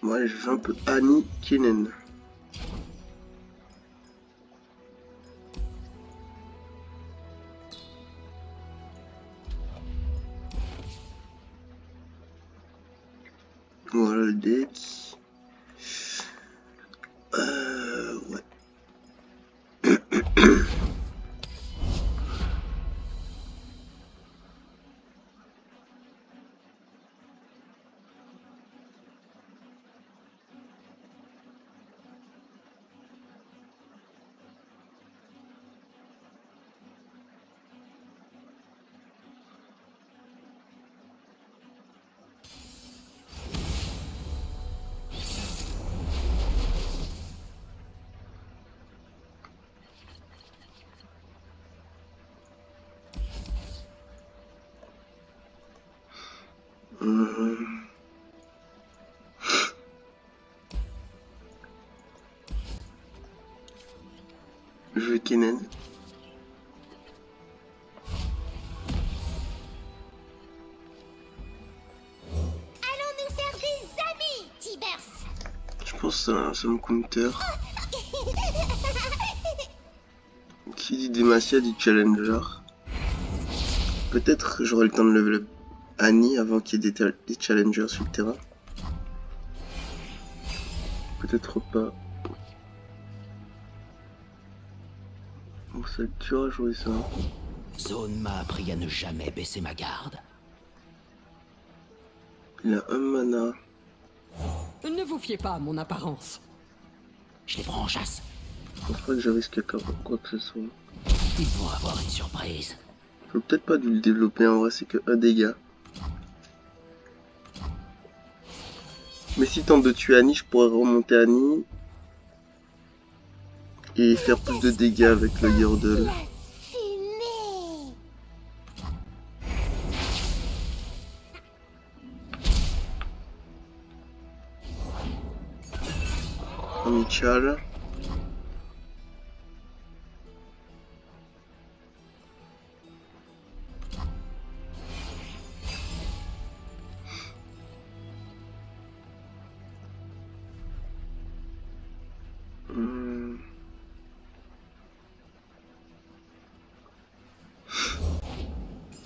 Moi, je fais un peu Annie Kinen. Voilà le deck. Ouais. Je veux Kinen. Allons nous faire des amis, Tibers. Je pense que c'est un Sam Counter. Qui dit Demacia dit Challenger. Peut-être j'aurai le temps de level up Annie avant qu'il y ait des challengers sur le terrain. Peut-être pas. Bon, ça être dur à jouer ça. Zone m'a appris à ne jamais baisser ma garde. Il a un mana. Ne vous fiez pas à mon apparence. Je les prends en chasse. Je pense pas que j'avais quoi que ce soit. Ils vont avoir une surprise. Je peux peut-être pas dû le développer en vrai, c'est que un dégât. Mais si tente de tuer Annie, je pourrais remonter Annie. Et faire plus de dégâts avec le Yordle. La fumée. Amichal.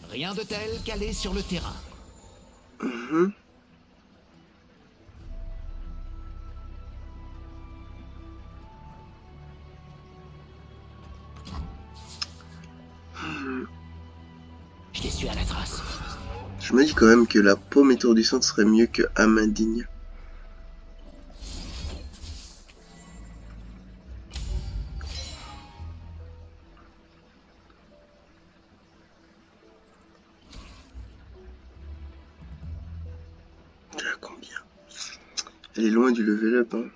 Rien de tel qu'aller sur le terrain. Je les suis à la trace. Je me dis quand même que la paume étourdissante serait mieux que âme indigne. Elle a combien? Elle est loin du level up, hein.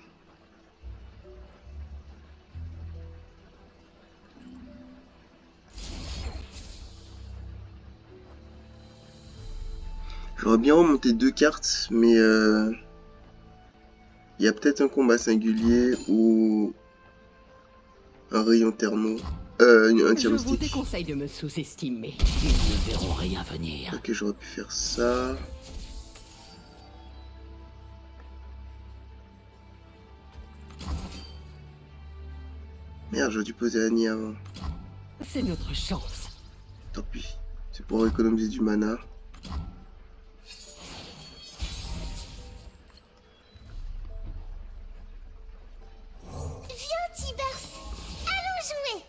J'aurais bien remonté 2 cartes, mais il y a peut-être un combat singulier ou un rayon thermo. Un tir Je vous mystique. déconseille de me sous-estimer. Ils ne verront rien venir. Ok, j'aurais pu faire ça. Merde, j'aurais dû poser Annie avant. C'est notre chance. Tant pis. C'est pour économiser du mana. Viens, Tibers. Allons jouer.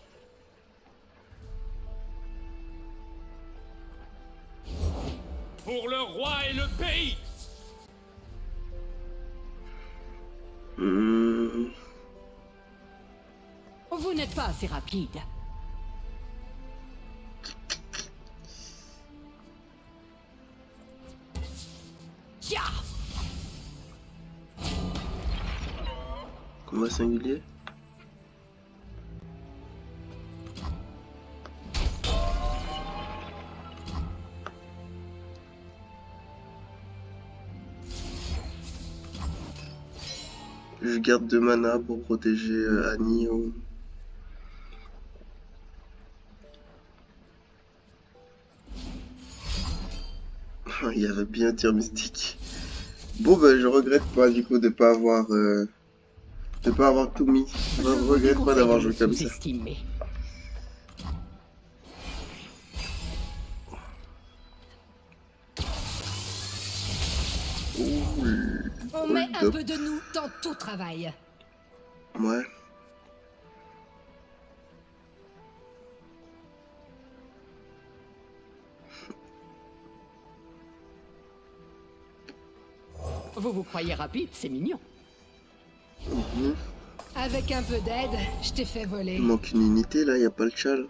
Pour le roi et le pays. Vous n'êtes pas assez rapide. Tiens! Combat singulier. Je garde 2 mana pour protéger Annie. Il y avait bien un tir mystique. Bon bah je regrette pas du coup de pas avoir tout mis. Je Je vous regrette pas déconseille d'avoir de me joué comme ça. sous-estimer. Ouh, On met hold un up. peu de nous dans tout travail. Ouais. Vous vous croyez rapide, c'est mignon. Mhm. Avec un peu d'aide, je t'ai fait voler. Il manque une unité là, y a pas le chal.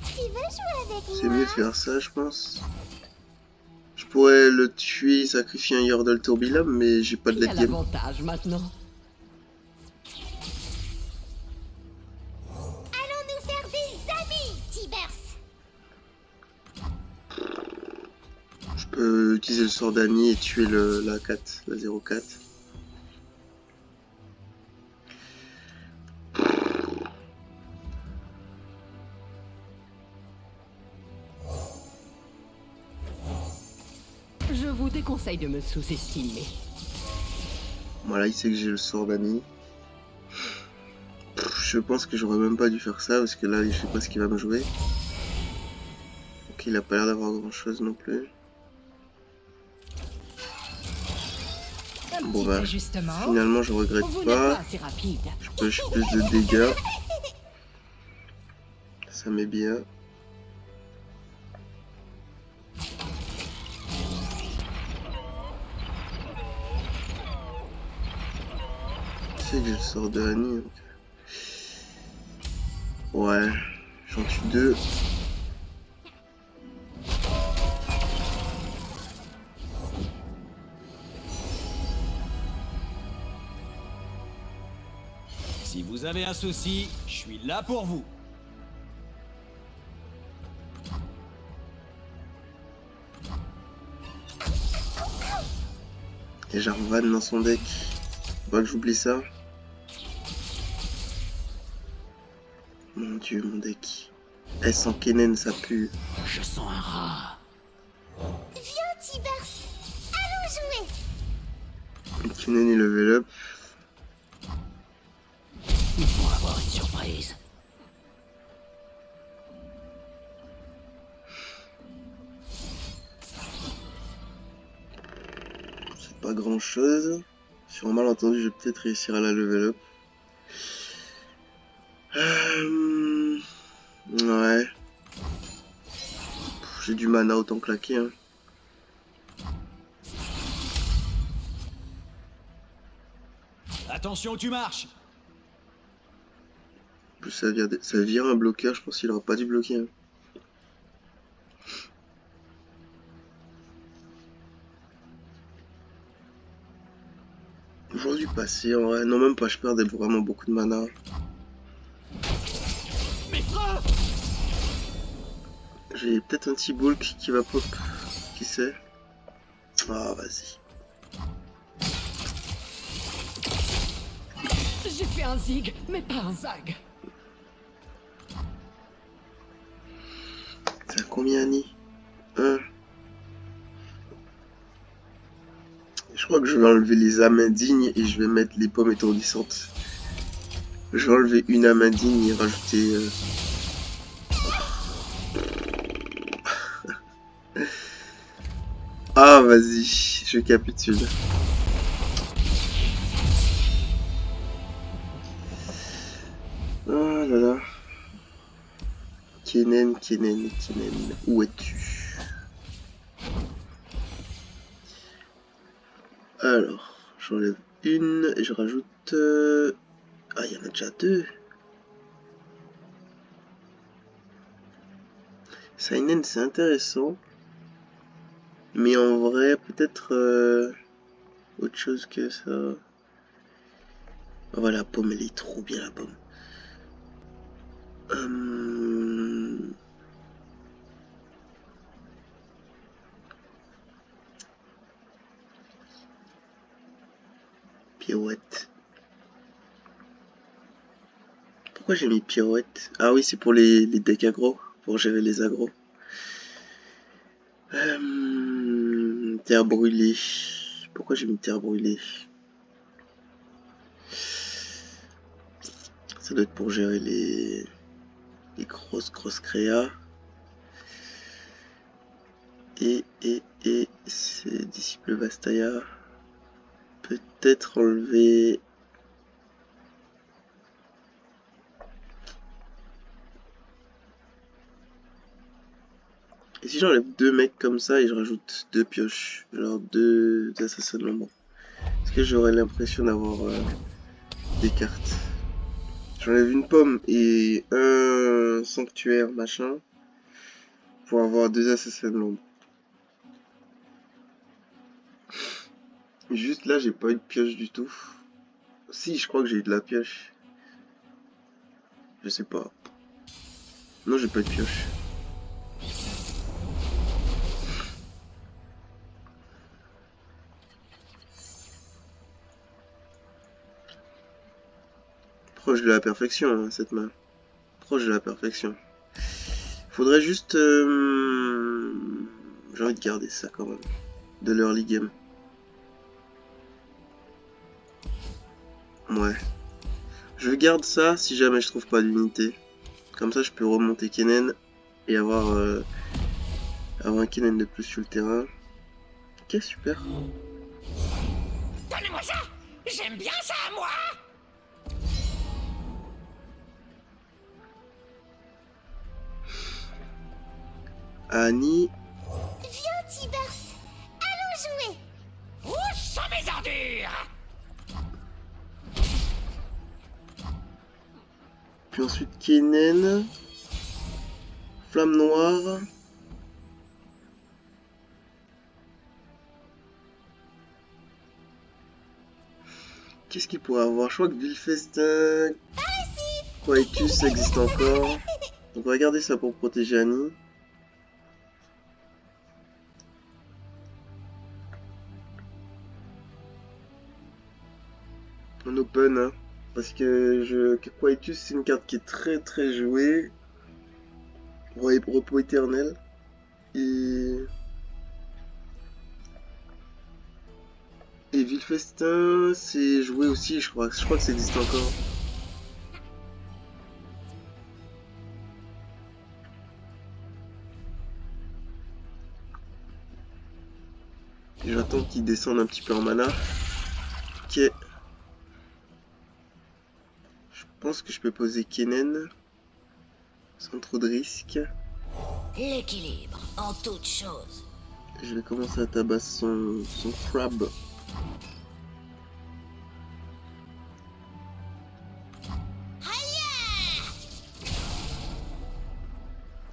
Tu veux jouer avec C'est moi? mieux de faire ça, je pense. Je pourrais le tuer, sacrifier un Yordle Tourbillon, mais j'ai pas de Qui a late game. l'avantage maintenant? Allons nous faire des amis, Tibers. Je peux utiliser le sort d'Annie et tuer la 4, la 04. Je vous déconseille de me sous-estimer. Voilà, il sait que j'ai le sort d'Annie. Je pense que j'aurais même pas dû faire ça parce que là, je sais pas ce qu'il va me jouer. Donc il a pas l'air d'avoir grand chose non plus. Un Bon petit bah, ajustement. finalement je regrette Vous n'êtes pas pas. assez rapide. Je peux plus de dégâts. Ça m'est bien. Je sais que j'ai le sort de Annie. Donc... Ouais, j'en tue 2. Si vous avez un souci, je suis là pour vous. Et Jarvan dans son deck. Faut pas que j'oublie ça. Mon dieu, mon deck. Elle sans Kennen, ça pue. Je sens un rat. Viens, Tibers. Allons jouer. Kennen est level up. Ils vont avoir une surprise. C'est pas grand chose. Sur un malentendu, je vais peut-être réussir à la level up. Ouais. J'ai du mana, autant claquer. Hein. Attention, tu marches. En plus, ça vire un bloqueur. Je pense qu'il aurait pas dû bloquer. Hein. J'aurais dû passer. En vrai. Non, même pas. Je perds vraiment beaucoup de mana. Mes freins. J'ai peut-être un petit bulk qui va pop. Qui sait? Ah, vas-y. J'ai fait un zig, mais pas un zag. C'est à combien, Annie? 1. Je crois que je vais enlever les âmes indignes et je vais mettre les pommes étourdissantes. Je vais enlever une âme indigne et rajouter... Ah, vas-y, je capitule. Oh là là. Kennen, Kennen, Kennen, où es-tu? Alors, j'enlève une et je rajoute... Ah, il y en a déjà 2. Seinen, c'est intéressant. Mais en vrai, peut-être autre chose que ça. Oh, la pomme, elle est trop bien, la pomme. Pirouette. Pourquoi j'ai mis pirouette? Ah oui, c'est pour les decks aggro, pour gérer les aggros. Terre brûlée. Pourquoi j'ai mis terre brûlée? Ça doit être pour gérer les grosses créas. Et c'est disciple Vastaya. Peut-être enlever. Et si j'enlève 2 mecs comme ça et je rajoute 2 pioches, genre 2 assassins de l'ombre, est-ce que j'aurais l'impression d'avoir des cartes? J'enlève une pomme et un sanctuaire machin pour avoir 2 assassins de l'ombre. Juste là, j'ai pas eu de pioche du tout. Si, je crois que j'ai eu de la pioche. Je sais pas. Non, j'ai pas eu de pioche. Proche de la perfection, hein, cette main. Proche de la perfection. Faudrait juste... J'ai envie de garder ça quand même. De l'early game. Ouais. Je garde ça si jamais je trouve pas d'unité. Comme ça, je peux remonter Kennen et avoir un Kennen de plus sur le terrain. Ok, super. Donnez-moi ça! J'aime bien ça, moi! Annie. Viens, Tibers! Allons jouer! Où sont mes ordures? Puis ensuite Kennen. Flamme noire. Qu'est-ce qu'il pourrait avoir? Je crois que Villefestin, Quietus existe encore. Donc on va garder ça pour protéger Annie. En open, hein. Parce que Quietus c'est une carte qui est très jouée. Repos éternel. Et Villefestin, c'est joué aussi, je crois. Je crois que ça existe encore. J'attends qu'il descende un petit peu en mana. Ok. Je pense que je peux poser Kennen. Sans trop de risques. L'équilibre en toute chose. Je vais commencer à tabasser son crab.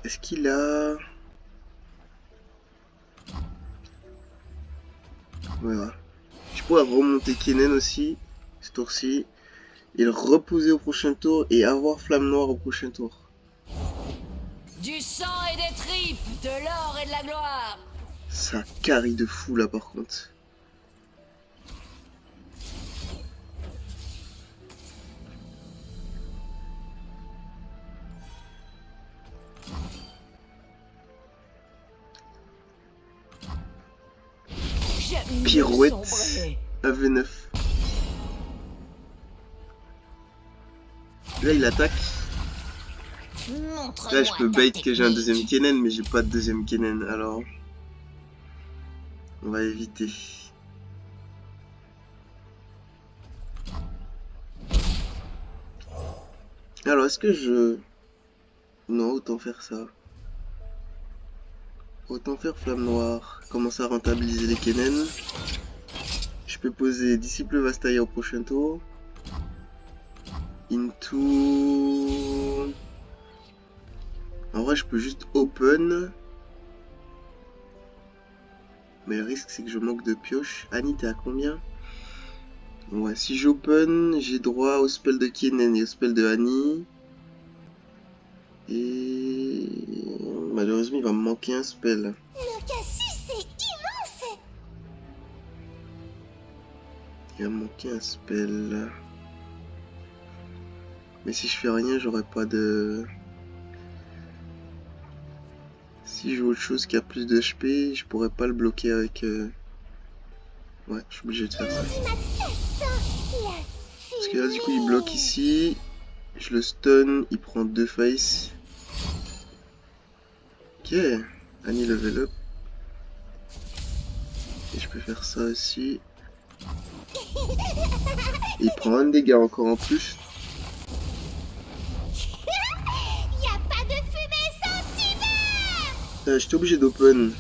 Est-ce qu'il a... Voilà. Je pourrais remonter Kennen aussi, ce tour-ci, et le reposer au prochain tour et avoir Flamme Noire au prochain tour. Du sang et des tripes, de l'or et de la gloire. Ça carry de fou là par contre. Pirouette AV9. Là il attaque. Là je peux bait que j'ai un deuxième Kennen mais j'ai pas de deuxième Kennen alors on va éviter. Alors est-ce que je... Non, autant faire ça. Autant faire Flamme Noire. Commencer à rentabiliser les Kennen. Je peux poser Disciple Vastaya au prochain tour. Into... En vrai je peux juste open. Mais le risque c'est que je manque de pioche. Annie t'es à combien? Ouais, si j'open, j'ai droit au spell de Kennen et au spell de Annie. Et malheureusement il va me manquer un spell. Le cassis, c'est immense! Il va me manquer un spell. Mais si je fais rien, j'aurai pas de... Si je joue autre chose qui a plus de HP, je pourrais pas le bloquer avec... Ouais, je suis obligé de faire ça. Parce que là, du coup, il bloque ici. Je le stun, il prend 2 face. Ok, Annie level up. Et je peux faire ça aussi. Et il prend un dégât encore en plus. Y a pas de fumée sans Tiber. J'étais obligé d'open.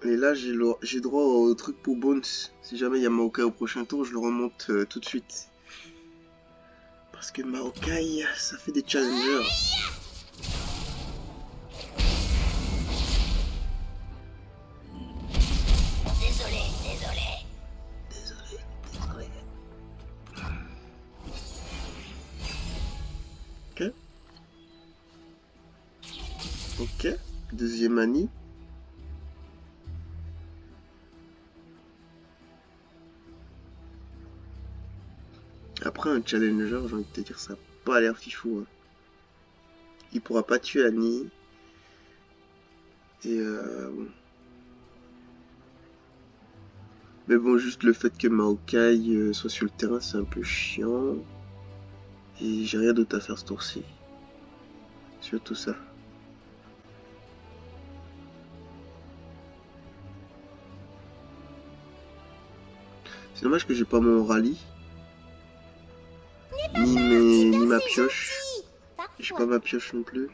Et là, j'ai droit au truc pour Bones. Si jamais il y a Maokai au prochain tour, je le remonte tout de suite. Parce que Maokai, ça fait des challengers. Désolé. Ok. Ok. Deuxième Annie. Après un challenger, j'ai envie de te dire, ça n'a pas l'air fifou. Hein. Il pourra pas tuer Annie. Et bon. Mais bon, juste le fait que Maokai soit sur le terrain, c'est un peu chiant. Et j'ai rien d'autre à faire ce tour-ci. Surtout ça. C'est dommage que j'ai pas mon rallye. Ni ma pioche. J'ai pas ma pioche non plus.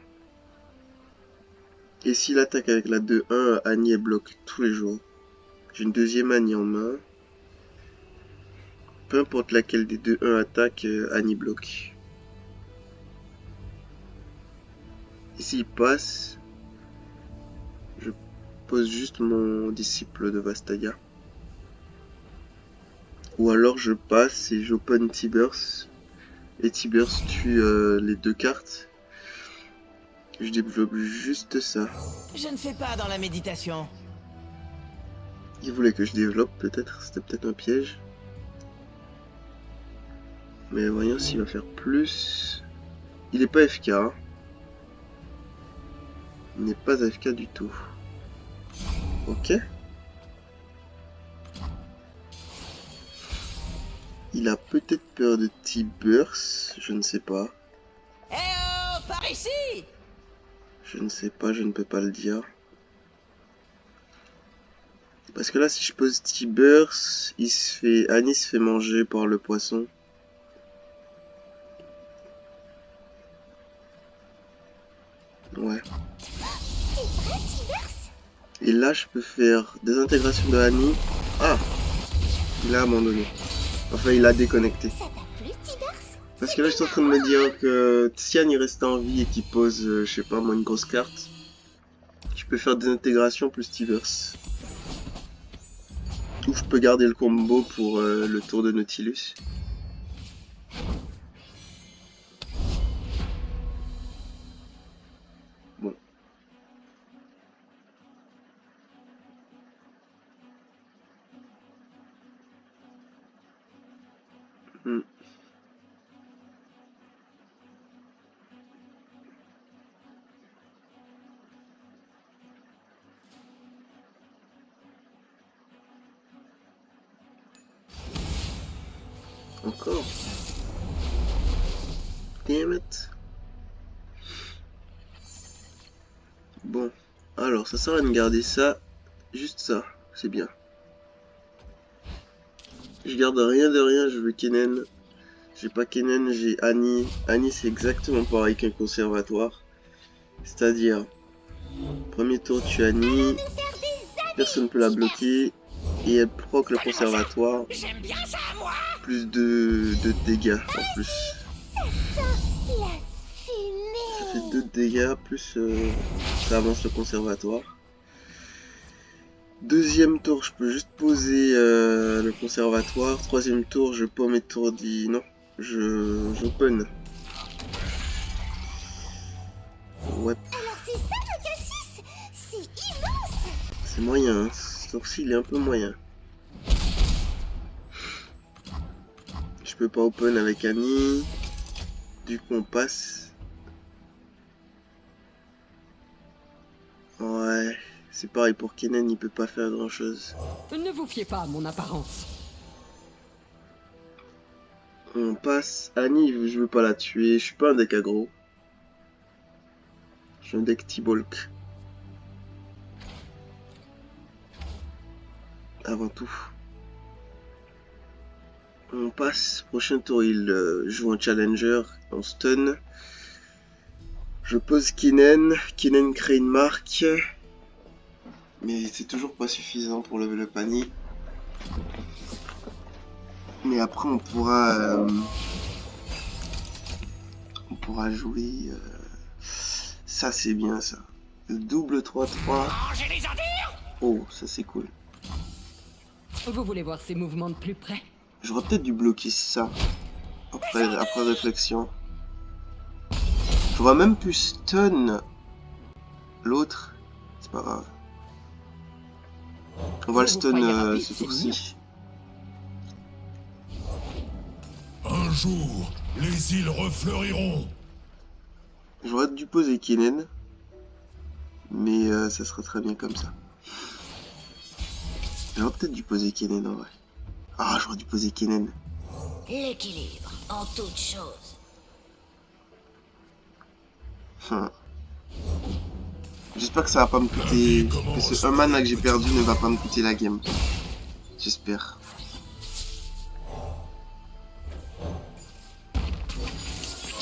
Et s'il attaque avec la 2-1, Annie elle bloque tous les jours. J'ai une deuxième Annie en main. Peu importe laquelle des 2-1 attaque, Annie bloque. Et s'il passe, je pose juste mon disciple de Vastaya. Ou alors je passe et j'open T-Burst. Et T-Burst tue les 2 cartes. Je développe juste ça. Je ne fais pas dans la méditation. Il voulait que je développe peut-être, c'était peut-être un piège. Mais voyons s'il va faire plus. Il n'est pas FK. Hein. Il n'est pas AFK du tout. Ok. Il a peut-être peur de T-Burst, je ne sais pas. Eh oh, par ici! Je ne sais pas, je ne peux pas le dire. Parce que là, si je pose T-Burst, Annie se fait manger par le poisson. Ouais. Et là, je peux faire désintégration de Annie. Ah! Il a abandonné. Enfin, il a déconnecté. Parce que là, je suis en train de me dire que si Annie reste en vie et qu'il pose, je sais pas moi, une grosse carte, je peux faire désintégration plus T-Burst. Ou je peux garder le combo pour le tour de Nautilus. Bon. Encore. Damn it. Bon. Alors, ça sert à rien de garder ça. Juste ça. C'est bien. Je garde rien de rien. Je veux Kennen. J'ai pas Kennen, j'ai Annie. Annie, c'est exactement pareil qu'un conservatoire. C'est-à-dire, premier tour, tu as Annie. Personne ne peut la bloquer. Et elle proc le conservatoire. Plus de dégâts en plus. Ça fait 2 dégâts, plus ça avance le conservatoire. Deuxième tour, je peux juste poser le conservatoire. Troisième tour, je pomme étourdi. Non, j'open. Ouais. Alors c'est ça le cassis. C'est immense. C'est moyen, hein. Ce tour-ci il est un peu moyen. Je peux pas open avec Annie. Du coup on passe. Ouais, c'est pareil pour Kennen, il peut pas faire grand chose. Ne vous fiez pas à mon apparence. On passe. Annie, je veux pas la tuer. Je suis pas un deck aggro. Je suis un deck T-Bulk. Avant tout. On passe. Prochain tour, il joue un challenger. On stun. Je pose Kennen. Kennen crée une marque. Mais c'est toujours pas suffisant pour lever le panier. Mais après on pourra jouer ça, c'est bien ça, le double 3-3. Oh, ça c'est cool. Vous voulez voir ces mouvements de plus près? J'aurais peut-être dû bloquer ça après réflexion. J'aurais même pu stun l'autre. C'est pas grave, on va le stun ce tour-ci. Un jour, les îles refleuriront. J'aurais dû poser Kennen, mais ça serait très bien comme ça. J'aurais peut-être dû poser Kennen en vrai. Ah, j'aurais dû poser Kennen. L'équilibre en toute chose. J'espère que ça va pas me coûter... Que ce 1 mana que j'ai perdu ne va pas me coûter la game. J'espère.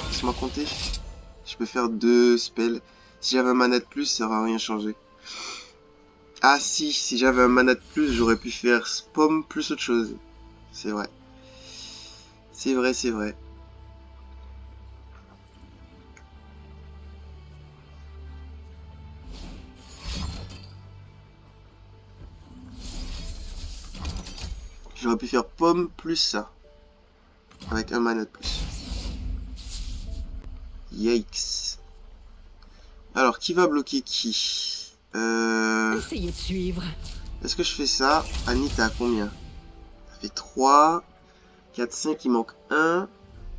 Laisse-moi compter. Je peux faire 2 spells. Si j'avais un mana de plus, ça n'aurait rien changé. Ah si j'avais un mana de plus, j'aurais pu faire Spom plus autre chose. C'est vrai. C'est vrai, c'est vrai. J'aurais pu faire Pomme plus ça. Avec un mana de plus. Yikes. Alors, qui va bloquer qui? Essayez de suivre. Est-ce que je fais ça? Annie, t'as combien? Ça fait 3, 4, 5, il manque 1.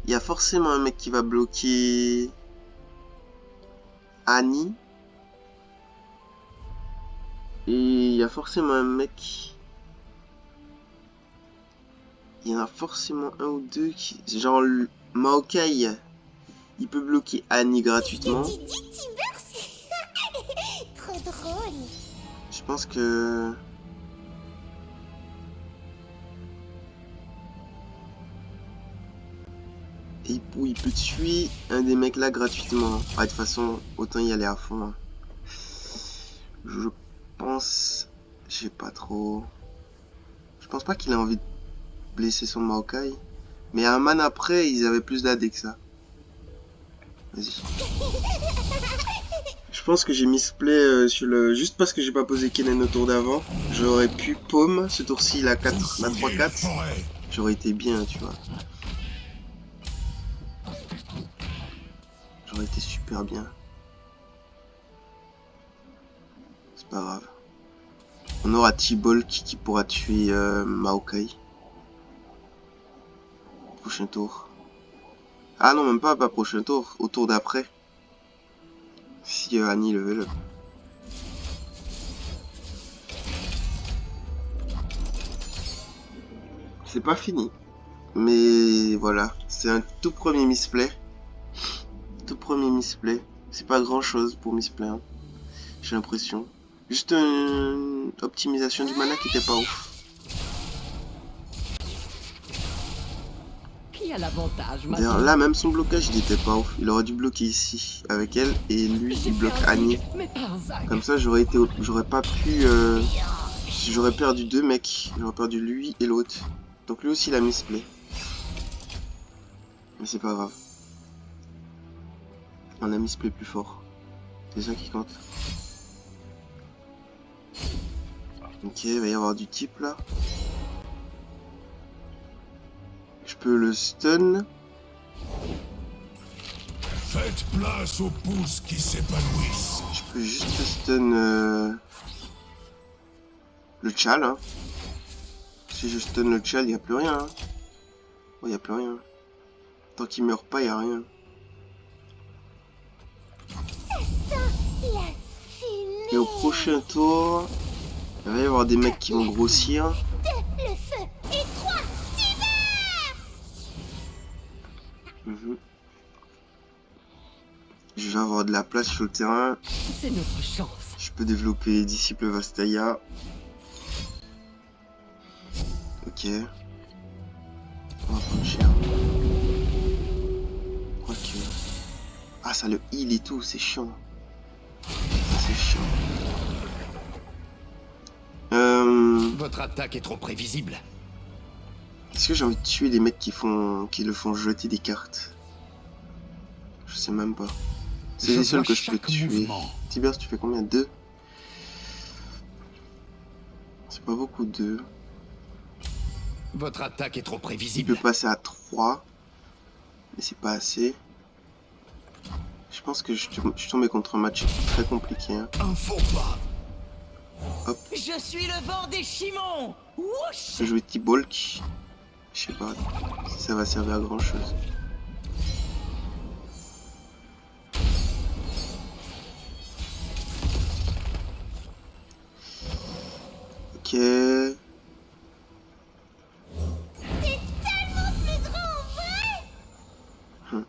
Il y a forcément un mec qui va bloquer Annie. Et il y a forcément un mec... Il y en a forcément un ou deux qui... Genre Maokai, il peut bloquer Annie gratuitement. Trop drôle. Je pense que... Et il peut tuer un des mecs là gratuitement. Ah, de toute façon, autant y aller à fond. Hein. Je pense... Je sais pas trop... Je pense pas qu'il a envie de blesser son Maokai. Mais un man après, ils avaient plus d'AD que ça. Vas-y. Je pense que j'ai misplay sur le... Juste parce que j'ai pas posé Kennen au tour d'avant. J'aurais pu Paume. Ce tour-ci, la 4, la 3-4. J'aurais été bien, tu vois. J'aurais été super bien. C'est pas grave. On aura T-Bulk qui pourra tuer Maokai. Prochain tour. Ah non, même pas prochain tour. Au tour d'après. Si Annie level up. C'est pas fini. Mais voilà. C'est un tout premier misplay. Tout premier misplay. C'est pas grand chose pour misplay. Hein. J'ai l'impression. Juste une optimisation du mana qui était pas ouf. Qui a l'avantage D'ailleurs là même son blocage il était pas ouf. Il aurait dû bloquer ici avec elle et lui il bloque Annie. Comme ça j'aurais pas pu j'aurais perdu 2 mecs. J'aurais perdu lui et l'autre. Donc lui aussi il a misplay. Mais c'est pas grave. On a misplay plus fort. C'est ça qui compte. Ok, il va y avoir du type là. Je peux le stun. Faites place aux pousses qui s'épanouissent. Je peux juste stun Le Tchal, hein. Si je stun le Tchal, il n'y a plus rien. Hein. Oh, il n'y a plus rien. Tant qu'il meurt pas, il n'y a rien. Et au prochain tour, il va y avoir des mecs qui vont grossir. Le feu et 3 Mhm. Je vais avoir de la place sur le terrain. C'est notre chance. Je peux développer Disciple Vastaya. Ok. On va prendre cher. Quoique. Ah, ça le heal et tout, c'est chiant. Ça, c'est chiant. Votre attaque est trop prévisible. Est-ce que j'ai envie de tuer des mecs qui le font jeter des cartes? Je sais même pas. C'est les seuls que je peux tuer. Tibers, tu fais combien? 2? C'est pas beaucoup, 2. Votre attaque est trop Il prévisible. peut passer à 3. Mais c'est pas assez. Je pense que je suis tombé contre un match très compliqué. Hein. Un faux pas. Hop. Je suis le vent des Chimons. Wouch. Je vais jouer T-Bulk. Je sais pas si ça va servir à grand chose. Ok. T'es tellement plus grand en vrai.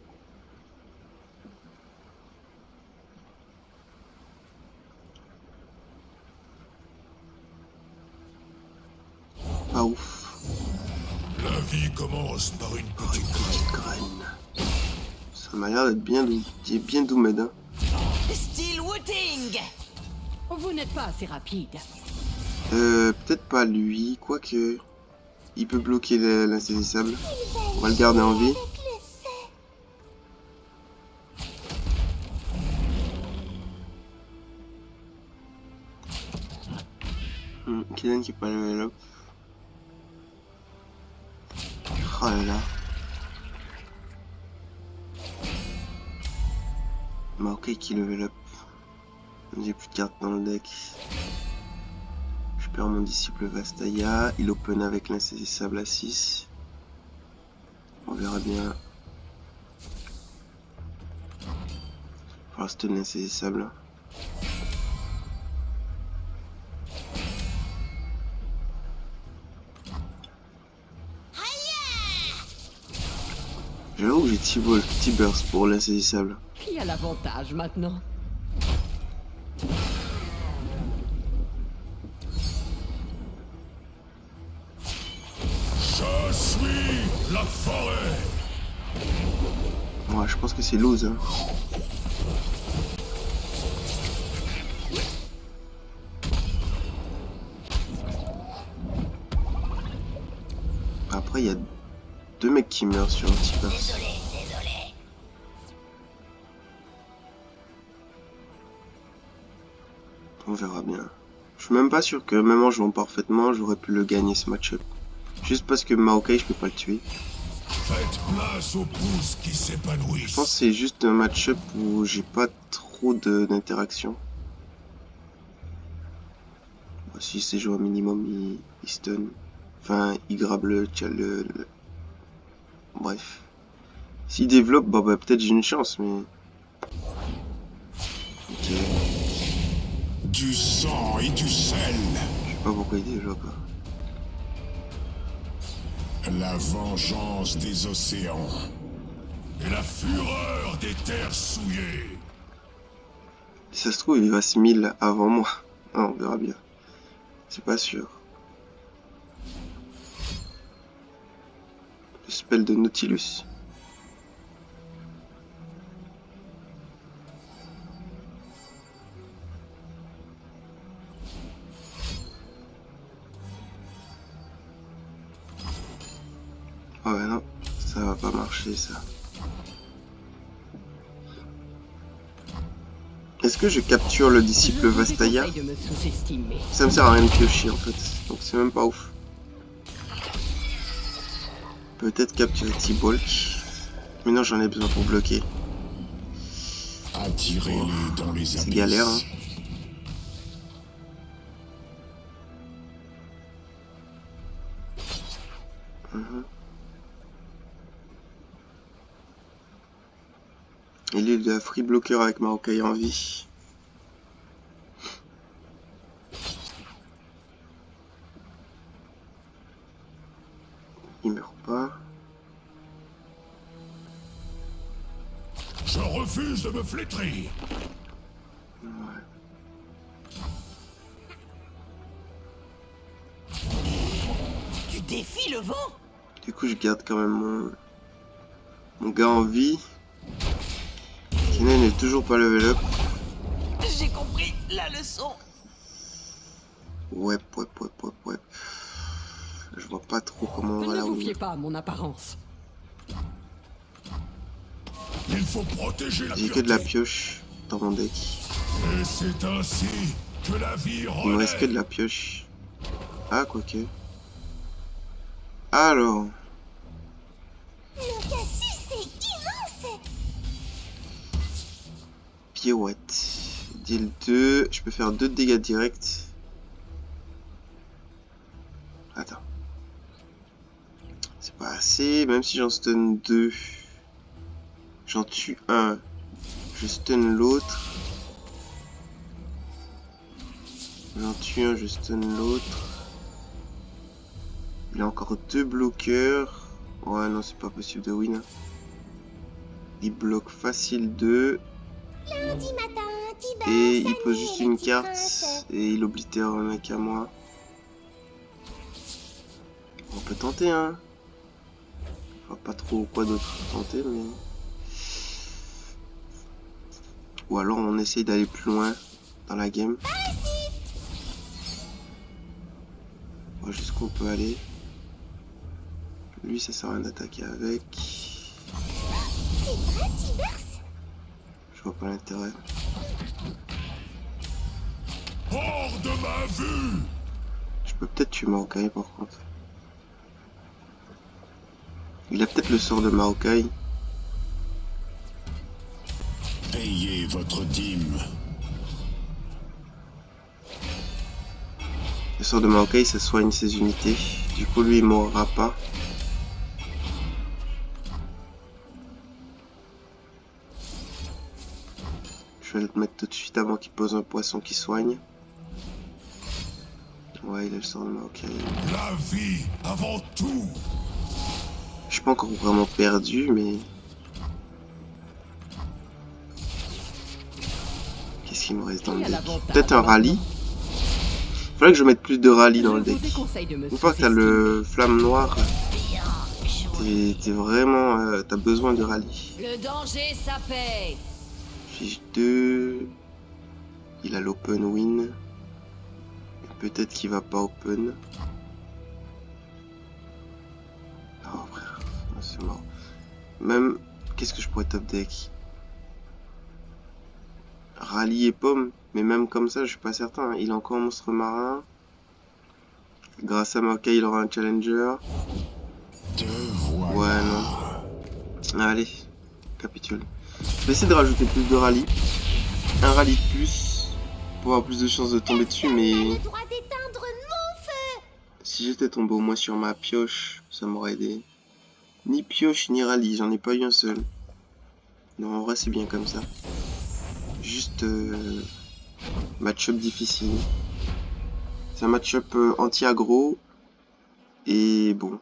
Pas ouf. La vie commence par une petite Petite graine. Ça m'a l'air d'être bien Doomed. Hein. Steel Wooting. Vous n'êtes pas assez rapide. Peut-être pas lui, quoique. Il peut bloquer l'insaisissable. On va le garder en vie. Killen qui est pas level up. Oh là là. Maokai qui level up. J'ai plus de cartes dans le deck. Je perds mon disciple Vastaya. Il open avec l'insaisissable à 6. On verra bien. Il va stun l'insaisissable. J'avoue que j'ai T-Burst pour l'insaisissable. Qui a l'avantage maintenant? Je suis la forêt. Ouais, je pense que c'est lose. Hein. Après, il y a 2 mecs qui meurent sur un petit peu. Désolé. On verra bien. Je suis même pas sûr que même en jouant parfaitement, j'aurais pu le gagner ce match-up. Juste parce que Maokai, je peux pas le tuer. Faites place aux pousses qui s'épanouissent. Je pense que c'est juste un match-up où j'ai pas trop d'interaction. Bon, si c'est joué au minimum, il stun. Enfin, il grabe le... Bref. S'il développe, bah peut-être j'ai une chance, mais... Ok. Du sang et du sel. Je sais pas pourquoi il développe. La vengeance des océans. Et la fureur des terres souillées. Si ça se trouve, il va se 1000 avant moi. Ah, on verra bien. C'est pas sûr. Le spell de Nautilus. Oh ouais, non, ça va pas marcher ça. Est-ce que je capture le disciple Vastaya? Je vous déconseille de me sous-estimer. Ça me sert à rien de piocher en fait, donc c'est même pas ouf. Peut-être capturer T-Bulk. Mais non, j'en ai besoin pour bloquer. Attirez-les dans les abysses. C'est galère, hein. Et lui, il a free blocker avec Maokai en vie. Il meurt pas. Je refuse de me flétrir. Ouais. Tu défies le vent? Du coup, je garde quand même mon gars en vie. Kennen n'est toujours pas level up. J'ai compris la leçon. Ouais. Je vois pas trop comment on va Ne la vous rouler. fiez pas à mon apparence. Il faut protéger la J'ai que pureté. de la pioche dans mon deck. Et c'est ainsi que la vie Il me reste que de renaît. la pioche. Ah, quoique. Alors, Le cassis, c'est immense. pirouette. Deal 2. Je peux faire 2 dégâts directs. Attends. C'est pas assez. Même si j'en stun 2. J'en tue un. Je stun l'autre. J'en tue un, je stun l'autre. Il a encore 2 bloqueurs. Ouais, non, c'est pas possible de win. Il bloque facile 2. Lundi matin, Tiber Et il s'amuse pose juste le une petit carte. prince. Et il oblitère un mec à moi. On peut tenter, hein. Je vois pas trop quoi d'autre tenter, mais... Ou alors on essaye d'aller plus loin dans la game. Voir jusqu'où on peut aller. Lui, ça sert à rien d'attaquer avec. C'est vrai, Tibers? Je vois pas l'intérêt. Hors de ma vue. Je peux peut-être tuer Maokai par contre. Il a peut-être le sort de Maokai. Payez votre dîme. Le sort de Maokai, ça soigne ses unités. Du coup, lui, il mourra pas. Je vais le mettre tout de suite avant qu'il pose un poisson qui soigne. Ouais, il a le sort de Maokai. La vie avant tout. Je suis pas encore vraiment perdu, mais... Qu'est-ce qu'il me reste dans le Qui a deck? l'avantage Peut-être un maintenant? rallye. Faudrait que je mette plus de rallye dans Je le vous deck. déconseille de me Une fois que t'as le flamme noire, t'es vraiment... t'as besoin de rallye. Le danger, ça paye. Fiche 2. Il a l'open win. Peut-être qu'il va pas open. Non, frère. Non, c'est mort. Même... Qu'est-ce que je pourrais top deck? Rallye et pomme. Mais même comme ça, je suis pas certain. Il a encore un monstre marin. Grâce à Maokai, il aura un challenger. Te voilà. Ouais, non. Allez. Capitule. Je vais essayer de rajouter plus de rallye. Un rallye de plus. Pour avoir plus de chances de tomber dessus, mais... Le droit d'éteindre mon feu. Si j'étais tombé au moins sur ma pioche, ça m'aurait aidé. Ni pioche, ni rallye, j'en ai pas eu un seul. Non, en vrai, c'est bien comme ça. Juste... match-up difficile. C'est un match-up anti-aggro. Et bon.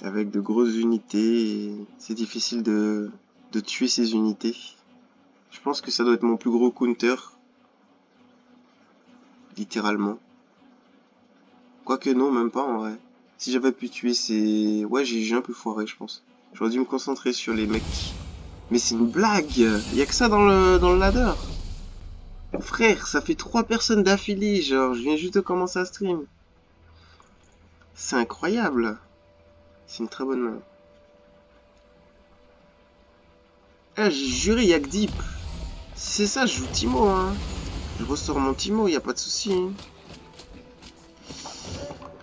Avec de grosses unités. C'est difficile de tuer ces unités. Je pense que ça doit être mon plus gros counter. Littéralement. Quoique non, même pas en vrai. Si j'avais pu tuer ces... Ouais, j'ai un peu foiré, je pense. J'aurais dû me concentrer sur les mecs. Mais c'est une blague. Y a que ça dans le ladder. Frère, ça fait 3 personnes d'affilée. Genre, je viens juste de commencer à stream. C'est incroyable. C'est une très bonne main. Ah, j'ai juré, y'a que Deep. Si c'est ça, je joue Timo, hein. Je ressors mon Timo, y a pas de souci. Hein.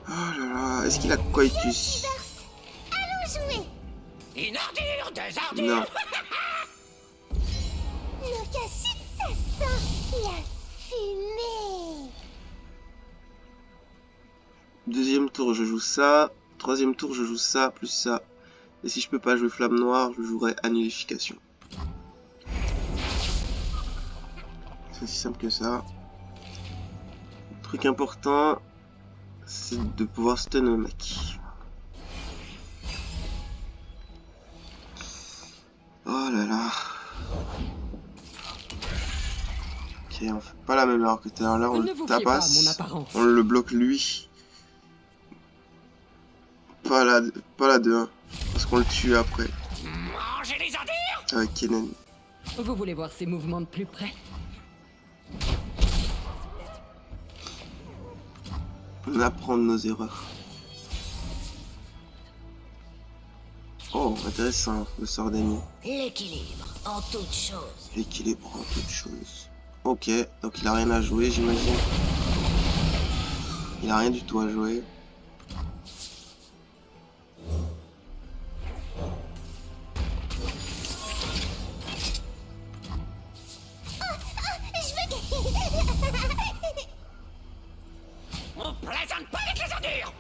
Oh là là, est-ce qu'il a coitus? Allons jouer. Une ordure, 2 ordures. Non. Le cassis, ça sent la fumée. Deuxième tour, je joue ça. troisième tour, je joue ça plus ça. Et si je peux pas jouer Flamme Noire, je jouerai Annulification. C'est aussi simple que ça. Truc important, c'est de pouvoir stun un mec. Oh là là. Ok, on fait pas la même erreur que tout à l'heure. Là, on Ne le vous fiez pas à mon tabasse. apparence. On le bloque lui. Pas la 2-1. Parce qu'on le tue après. Mangez les ordures. Avec Kennen. Vous voulez voir ses mouvements de plus près? On apprend de nos erreurs. Oh, intéressant, le sort d'ami. L'équilibre en toute chose. L'équilibre en toute chose. Ok, donc il a rien à jouer, j'imagine. Il a rien du tout à jouer. On plaisante pas avec les ordures.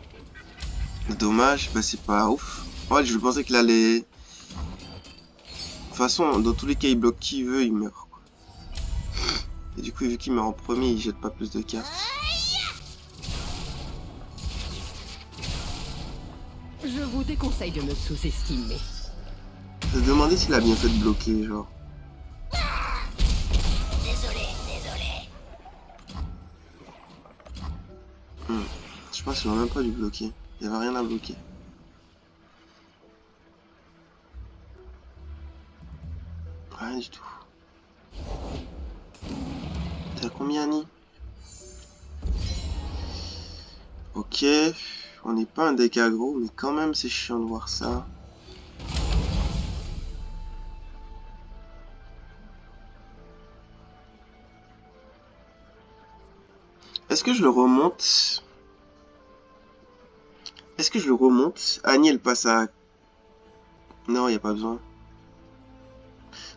Dommage, bah c'est pas ouf. Ouais, je pensais qu'il allait... De toute façon, dans tous les cas, il bloque qui il veut, il meurt. Quoi. Et du coup, vu qu'il meurt en premier, il jette pas plus de cartes. Je vous déconseille de me sous-estimer. Je me demandais s'il a bien fait de bloquer, genre. Désolé. Je pense qu'il a même pas dû bloquer. Il y avait rien à bloquer. Rien du tout. T'as combien, Annie? Ok. On n'est pas un deck aggro, mais quand même c'est chiant de voir ça. Est-ce que je le remonte? Est-ce que je le remonte? Annie elle passe à... Non, il n'y a pas besoin.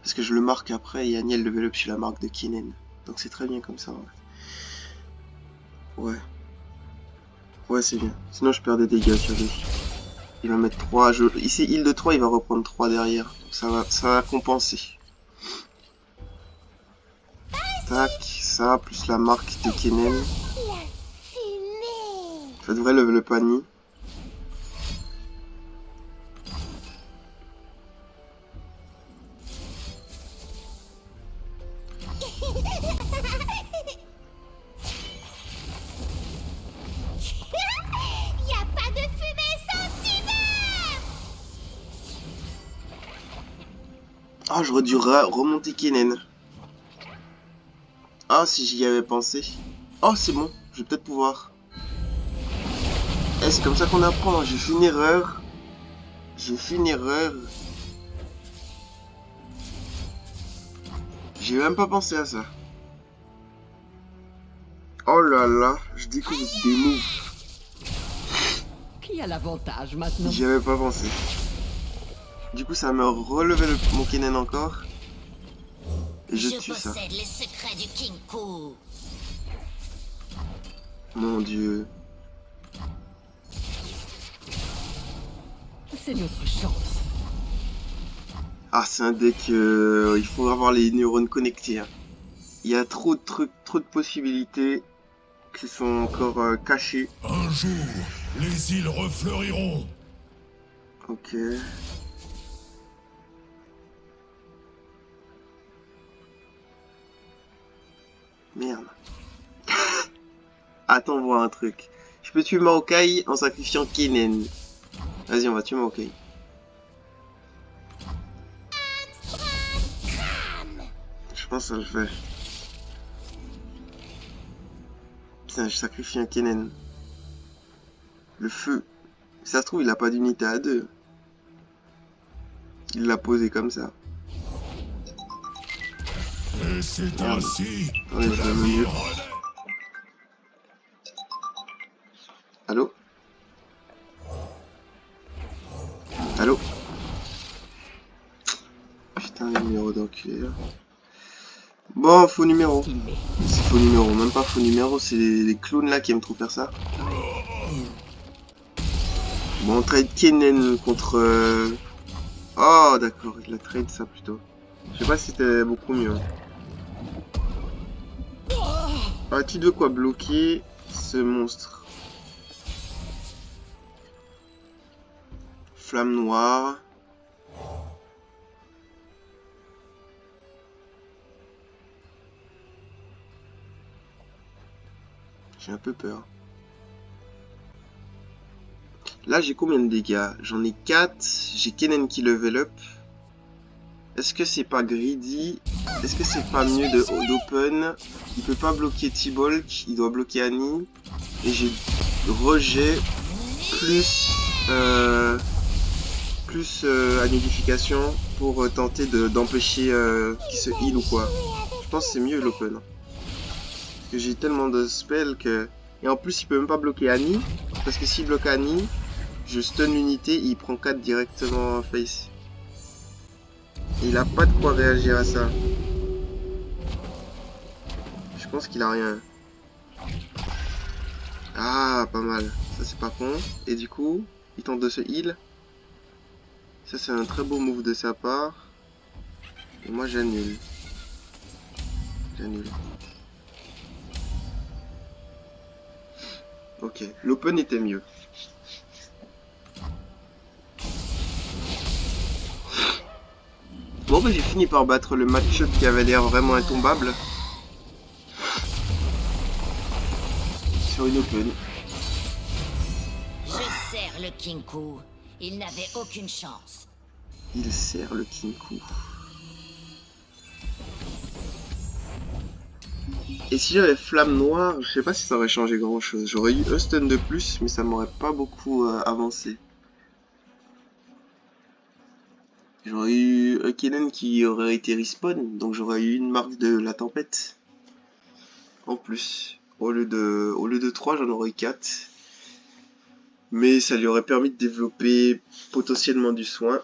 Parce que je le marque après et Annie elle level up sur la marque de Kennen. Donc c'est très bien comme ça. Ouais. Ouais, c'est bien. Sinon je perds des dégâts sur lui. Il va mettre 3. Ici, île de 3, il va reprendre 3 derrière. Donc ça va compenser. Tac, ça, plus la marque de Kennen. La fumée. Ça devrait level up Annie. Y a pas de fumée sans tumeur. Ah, j'aurais dû remonter Kennen. Ah, si j'y avais pensé. Oh, c'est bon, je vais peut-être pouvoir. Eh, c'est comme ça qu'on apprend. J'ai fait une erreur. J'ai même pas pensé à ça. Oh là là, je découvre des moves. Qui a l'avantage maintenant? J'y avais pas pensé. Du coup, ça me relevé mon Kennen encore. Et je tue ça. possède les secrets du King Ku. Mon dieu. C'est notre chance. Ah, c'est un deck, il faut avoir les neurones connectés. Hein. Il y a trop de trucs, trop de possibilités qui sont encore cachées. Un jour, les îles refleuriront. Ok. Merde. Attends, voir un truc. Je peux tuer Maokai en sacrifiant Kennen. Vas-y, on va tuer Maokai. Je pense que ça le fait. Putain, je sacrifie un Kennen. Le feu. Si ça se trouve, il a pas d'unité à 2. Il l'a posé comme ça. Et c'est ainsi Ouais, que je la vais vie mieux. renaît. Allô? Allô? Putain, les numéros d'enculé là. Bon, faux numéro. C'est faux numéro, même pas faux numéro, c'est les clowns là qui aiment trop faire ça. Bon, on trade Kennen contre... Oh, d'accord, il a trade ça plutôt. Je sais pas si c'était beaucoup mieux. Ah, tu dois quoi bloquer ce monstre? Flamme noire. J'ai un peu peur. Là, j'ai combien de dégâts? J'en ai 4. J'ai Kennen qui level up. Est-ce que c'est pas greedy? Est-ce que c'est pas mieux d'open? Il peut pas bloquer T-Bulk. Il doit bloquer Annie. Et j'ai rejet plus annihilisation pour tenter d'empêcher qu'il se heal ou quoi. Je pense que c'est mieux l'open. Parce que j'ai tellement de spells que... Et en plus, il peut même pas bloquer Annie. Parce que s'il bloque Annie, je stun l'unité et il prend 4 directement en face. Et il a pas de quoi réagir à ça. Je pense qu'il a rien. Ah, pas mal. Ça, c'est pas con. Et du coup, il tente de se heal. Ça, c'est un très beau move de sa part. Et moi, j'annule. J'annule. Ok, l'open était mieux. Bon bah j'ai fini par battre le match-up qui avait l'air vraiment intombable. Sur une open. Je sers le Kinku. Il n'avait aucune chance. Il sert le Kinku. Et si j'avais flamme noire, je sais pas si ça aurait changé grand chose. J'aurais eu un stun de plus, mais ça m'aurait pas beaucoup avancé. J'aurais eu un Kennen qui aurait été respawn, donc j'aurais eu une marque de la tempête. En plus, au lieu de 3, j'en aurais 4. Mais ça lui aurait permis de développer potentiellement du soin.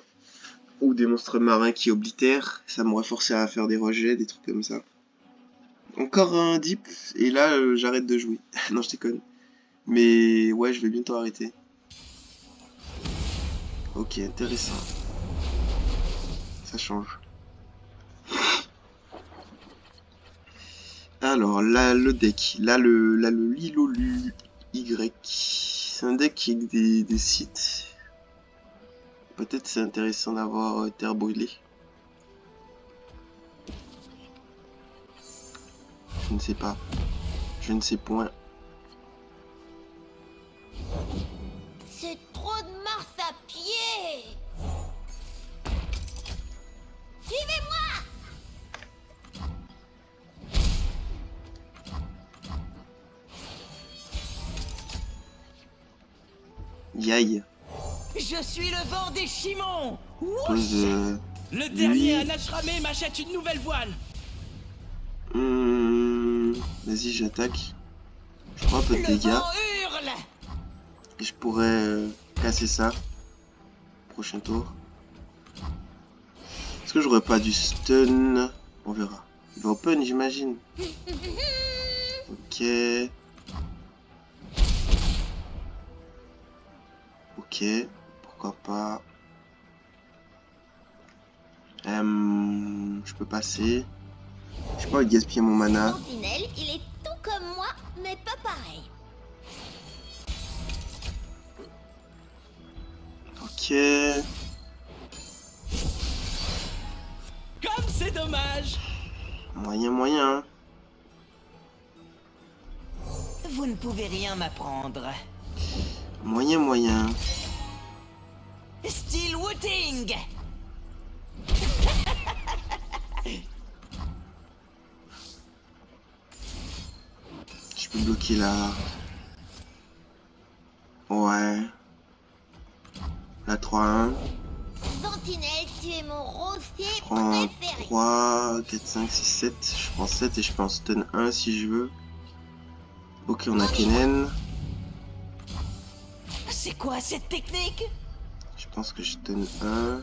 Ou des monstres marins qui oblitèrent. Ça m'aurait forcé à faire des rejets, des trucs comme ça. Encore un dip, et là j'arrête de jouer. Non, je déconne. Mais ouais, je vais bientôt arrêter. Ok, intéressant. Ça change. Alors, là, le deck. Là, le Lilolu Y. C'est un deck avec des sites. Peut-être c'est intéressant d'avoir Terre brûlée. Je ne sais pas. Je ne sais point. C'est trop de marche à pied. Suivez-moi. Yaï. Je suis le vent des Chimons. Cause Le dernier à Nashramé m'achète une nouvelle voile. Vas-y, j'attaque. Je prends un peu de Le dégâts. vent hurle. Et je pourrais casser ça. Prochain tour. Est-ce que j'aurais pas du stun? On verra. Il va open, j'imagine. Ok. Ok. Pourquoi pas. Je peux passer. Je peux pas gaspiller mon mana. Sentinelle, il est tout comme moi, mais pas pareil. Ok. Comme c'est dommage. Moyen. Vous ne pouvez rien m'apprendre. Moyen. Steel Wooting. Je peux bloquer là. Ouais. La 3-1. Sentinelle, tu es mon rosier Je prends préféré. 3, 4, 5, 6, 7. Je prends 7 et je peux en stun 1 si je veux. Ok, on a Kennen. C'est quoi cette technique? Je pense que je stun 1.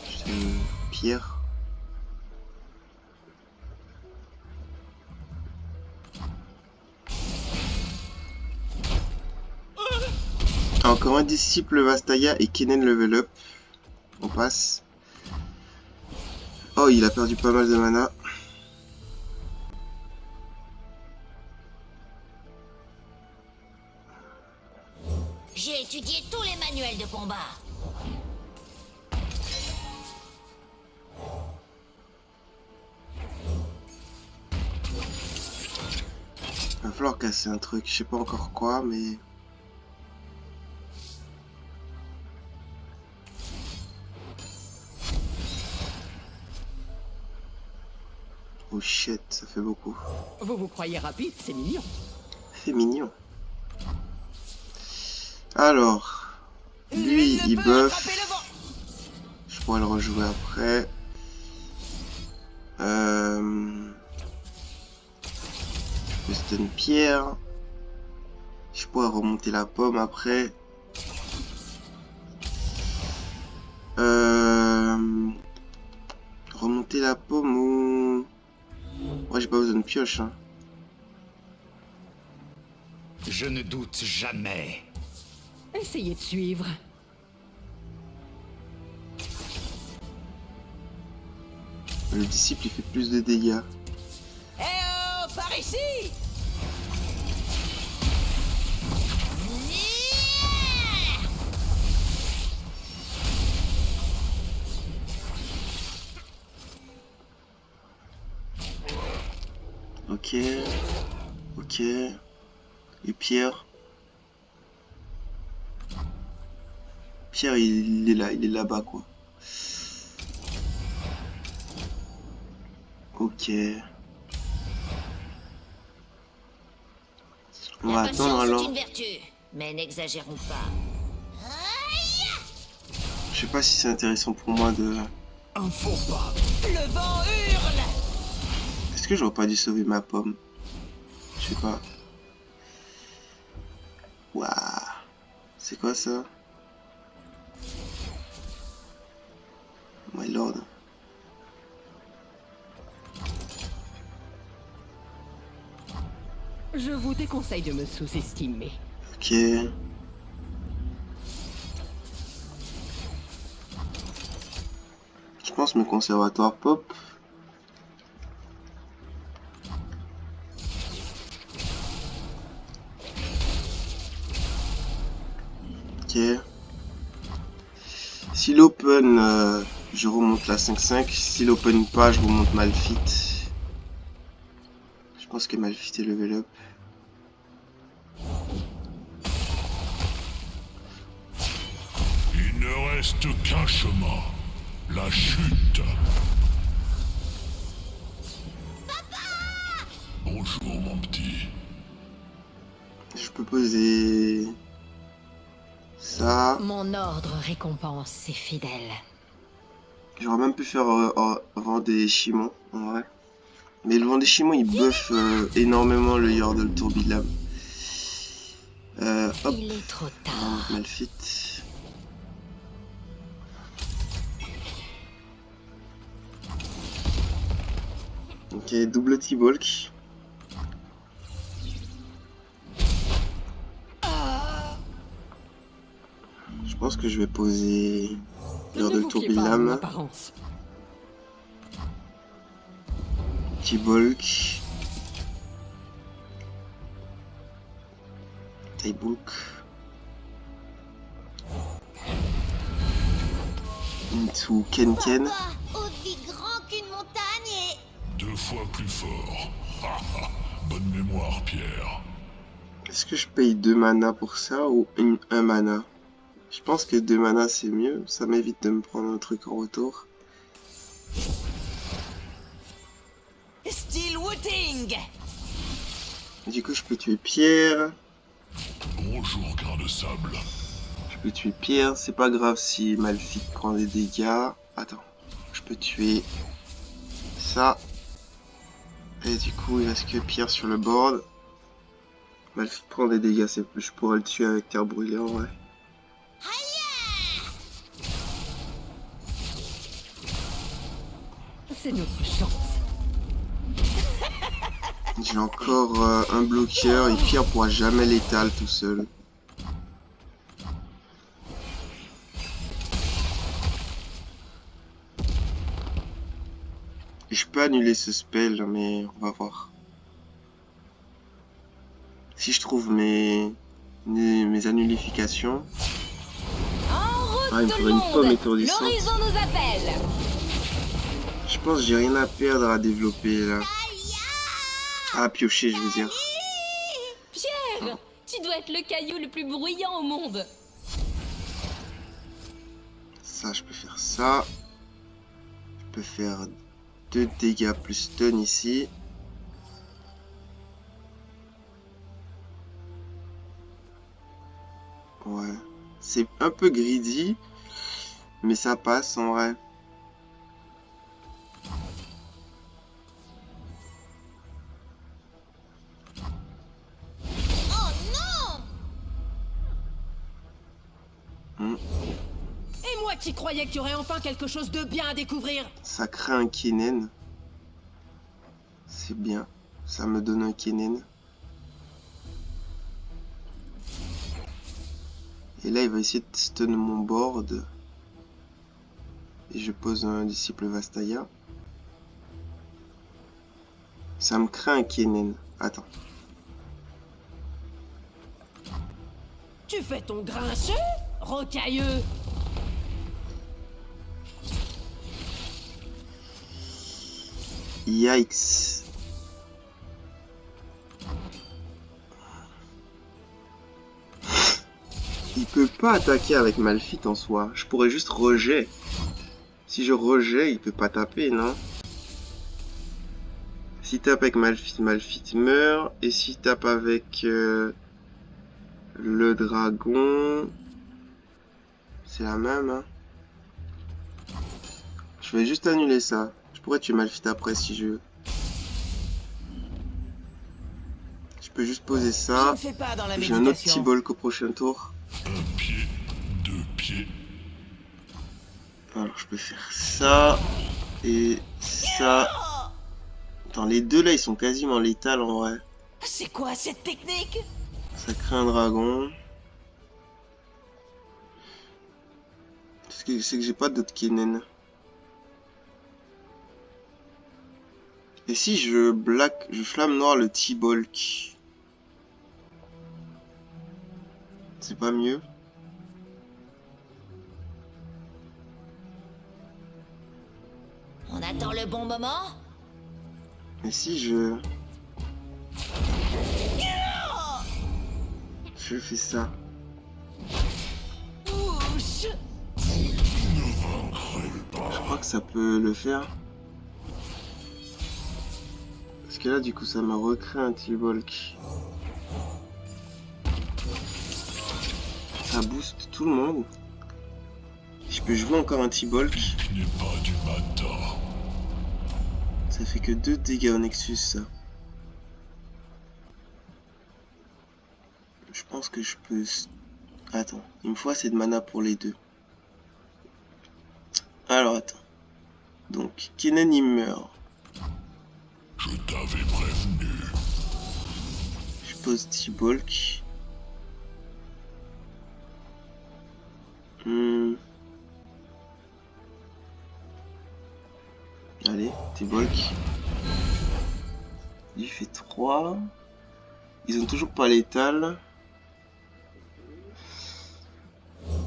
Je stun Pierre. Encore un disciple Vastaya et Kennen level up. On passe. Oh, il a perdu pas mal de mana. J'ai étudié tous les manuels de combat. Va falloir casser un truc, je sais pas encore quoi, mais... Oh shit, ça fait beaucoup. Vous vous croyez rapide, c'est mignon. C'est mignon. Alors, lui, il buff. Je pourrais le rejouer après. Je peux stun pierre. Je pourrais remonter la pomme après. Remonter la pomme ou... Moi j'ai pas besoin de pioche. Hein. Je ne doute jamais. Essayez de suivre. Le disciple il fait plus de dégâts. Eh oh, par ici! Ok. Ok. Et Pierre. Pierre il est là, il est là-bas quoi. Ok. On va attendre alors. C'est une vertu, mais n'exagérons pas. Je sais pas si c'est intéressant pour moi de... Un faux pas. Le vent hurle! Est-ce que j'aurais pas dû sauver ma pomme? Je sais pas. Waouh. C'est quoi ça? My lord. Je vous déconseille de me sous-estimer. Ok. Je pense mes conservatoires pop. Ok. Si l'open, je remonte la 5-5. Si l'open pas, je remonte Malphite. Je pense que Malphite est level up. Il ne reste qu'un chemin. La chute. Bonjour mon petit. Je peux poser ça. Mon ordre récompense ses fidèles. J'aurais même pu faire vent des chimons en vrai. Mais le vent des chimons il buff énormément le Yordle Tourbillab. Hop. Il est trop tard. Malphite. Ok, double T-Bulk. Je pense que je vais poser Ne Yordle vous fiez pas à mon Tourbillab. apparence. T-Bulk. T-Bulk. Into Ken. Papa, aussi grand qu'une montagne et... 2 fois plus fort. Bonne mémoire, Pierre. Est-ce que je paye 2 mana pour ça ou 1 mana? Je pense que 2 mana c'est mieux, ça m'évite de me prendre un truc en retour. Steel Wooting! Du coup je peux tuer Pierre, Bonjour, grain de sable. je peux tuer Pierre, c'est pas grave si Malphite prend des dégâts. Attends, je peux tuer ça. Et du coup il reste que Pierre sur le board. Malphite prend des dégâts, je pourrais le tuer avec terre brûlée en vrai. C'est notre chance. J'ai encore un bloqueur et Pierre pourra jamais l'étal tout seul. Et je peux annuler ce spell, mais on va voir. Si je trouve mes annulifications. En route, Ah, il me tout faudrait le une pomme monde. étourdissante. L'horizon nous appelle. Je pense que j'ai rien à perdre à développer là. À piocher, je veux dire. Pierre, tu dois être le caillou le plus bruyant au monde. Ça, je peux faire ça. Je peux faire 2 dégâts plus stun ici. Ouais. C'est un peu greedy, mais ça passe en vrai. Et moi qui croyais qu'il y aurait enfin quelque chose de bien à découvrir. Ça crée un Kennen. C'est bien. Ça me donne un Kennen. Et là, il va essayer de stun mon board. Et je pose un disciple Vastaya. Ça me crée un Kennen. Attends. Tu fais ton grincheux, rocailleux. Yikes. Il peut pas attaquer avec Malphite en soi. Je pourrais juste rejet. Si je rejet, il peut pas taper, non? Si tape avec Malphite, Malphite meurt. Et si tape avec le dragon, c'est la même, hein. Je vais juste annuler ça. Je pourrais tuer Malphite après si je veux. Je peux juste poser ça. J'ai un autre petit bulk au prochain tour. 1 pied, 2 pieds. Alors je peux faire ça et ça. Attends, les deux là ils sont quasiment létals en vrai. C'est quoi cette technique? Ça crée un dragon. C'est que j'ai pas d'autres Kennen. Et si je flamme noire le T-Bulk, c'est pas mieux? On attend le bon moment. Et si je fais ça? Ouch. Je crois que ça peut le faire. Parce que là, du coup, ça m'a recréé un T-Bulk. Ça booste tout le monde. Je peux jouer encore un T-Bulk. Pique n'est pas du matin. Ça fait que 2 dégâts au Nexus, ça. Je pense que je peux... Attends, il me faut assez de mana pour les deux. Alors, attends. Donc, Kennen, il meurt. Je t'avais prévenu. Je pose T-Bulk. Allez, T-Bulk. Il fait 3. Ils ont toujours pas létal.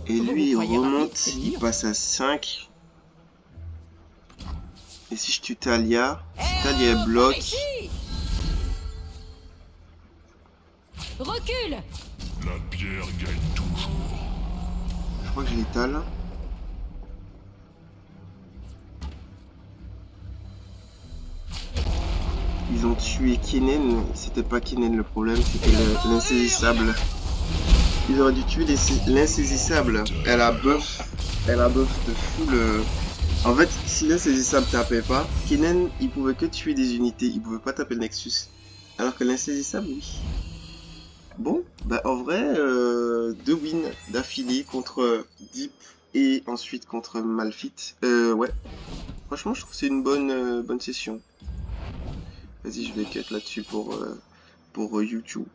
Et lui, il remonte, il passe à 5. Et si je tue Talia, si Talia elle bloque. Recule. La pierre gagne toujours. Je crois que je l'étale. Ils ont tué Kennen. C'était pas Kennen le problème, c'était l'insaisissable. Ils auraient dû tuer l'insaisissable. Elle a buff de fou le... En fait, si l'insaisissable tapait pas, Kennen il pouvait que tuer des unités, il pouvait pas taper le Nexus. Alors que l'insaisissable, oui. Bon, bah en vrai, 2 wins d'affilée contre Deep et ensuite contre Malphite. Ouais. Franchement, je trouve que c'est une bonne session. Vas-y, je vais cut là-dessus pour YouTube.